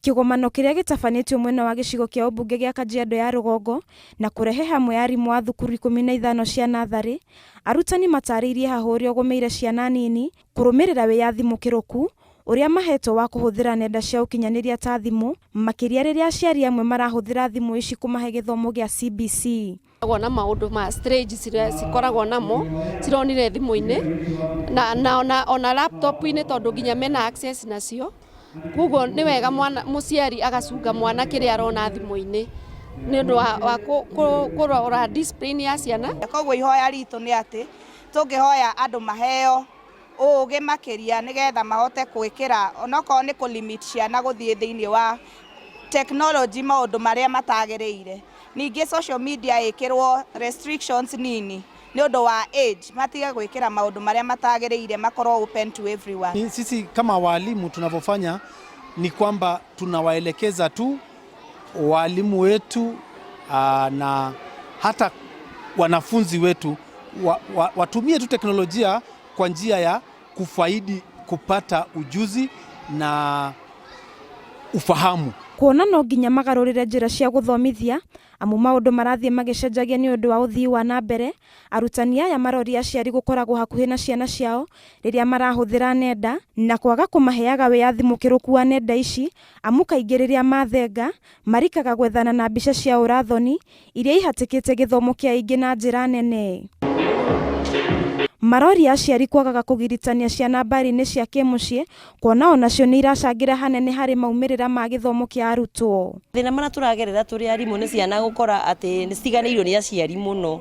Kĩgomano kĩrĩa gĩtabanĩtio mwena wa gĩcigo kĩa ũmbunge gĩa Kajiado ya rũgongo na kũrehe hamwe arimũ a thukuru 15 cia natharĩ, arutani matarĩirie haha ũrĩa ũgũmĩire ciana nini kũrũmĩrĩra wĩyathi mũkĩrũku ũrĩa mahetwo wa kũhũthĩra nenda cia ũkinyanĩria ta thimũ, makĩria rĩrĩa aciari amwe marahũthĩra thimũ ici kũmahe gĩthomo gĩa CBC. Na maũndũ ma stage cikoragwo namo cironire thimũ-inĩ na ona laptop-inĩ tondũ nginya mena access nacio. Koguo nĩ wega mũciari agacunga mwana kĩrĩa arona thimũ-inĩ nĩ ũndũ wa kũrora discipline ya ciana. Koguo ihoya ritũ nĩ atĩ tũngĩhoya andũ maheo ũũgĩ makĩria nĩgetha mahote gwĩkĩra onokorwo nĩ kũ-limit ciana gũthiĩ thĩinĩ wa technology maũndũ marĩa matagĩrĩire. Ningĩ social media ĩkĩrwo restrictions nini nĩ ũndũ wa age, matige gwĩkĩra maũndũ marĩa matagĩrĩire, makorwo open to everyone. Sisi kama walimu tunavyofanya ni kwamba tunawaelekeza tu walimu wetu na hata wanafunzi wetu watumie tu teknolojia kwa njia ya kufaidi kupata ujuzi na ufahamu. Kuona no nginya magarũrĩre njĩra cia gũthomithia amu maũndũ marathiĩ magĩcenjagia nĩ ũndũ wa ũthii wa na mbere, arutani aya maroria aciari gũkoragwo hakuhĩ na ciana ciao rĩrĩa marahũthĩra nenda na kwaga kũmaheaga wĩyathi mũkĩrũku wa nenda ici, amu kaingĩ rĩrĩa mathenga marikaga gwethana na mbica cia ũrathoni iria ihatĩkĩte gĩthomo kĩa aingĩ na njĩra nene. Maroria aciari kwagaga kũgiritania ciana mbari-inĩ cia kĩmũciĩ, kuona onacio nĩ iracangĩra hanene harĩ maumĩrĩra ma gĩthomo kĩa arutwo. Thĩna marĩa tũragerera tũrĩ arimũ nĩ ciana gũkora atĩ nĩ citiganĩirwo nĩ aciari mũno,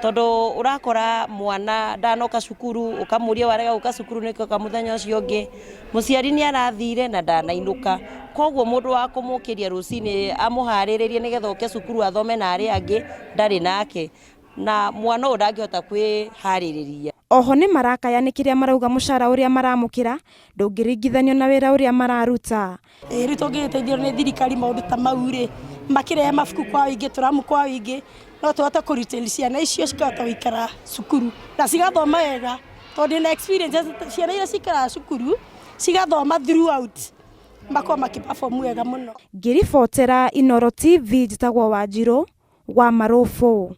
tondũ ũrakora mwana ndanoka cukuru ũkamũria warega gũka cukuru nĩkĩoka mũthenya ũcio ũngĩ, mũciari nĩ arathire na ndanainũka. Koguo mũndũ wa kũmũkĩria rũcinĩ amũharĩrĩrie nĩgetha oke cukuru athome na arĩa angĩ ndarĩ nake, na mwana ũyũ ndangĩhota kwĩharĩrĩria. Oho nĩ marakaya nĩ kĩrĩa marauga mũcara ũrĩa maramũkĩra ndũngĩringithanio na wĩra ũrĩa mararuta. Rĩu tũngĩteithio nĩ thirikari maũndũ ta mau rĩ, makĩrehe mabuku kwa wĩingĩ, tũramu kwa wĩingĩ, no tũhote kũrutĩra ciana icio cikahota gũikara cukuru na cigathoma wega, tondũ na experience ciana iria cikaraga cukuru cigathoma throughout, makorwo makĩperform wega mũno. Ngĩribotera Inooro TV njĩtagwo Wanjirũ wa Marũbũ.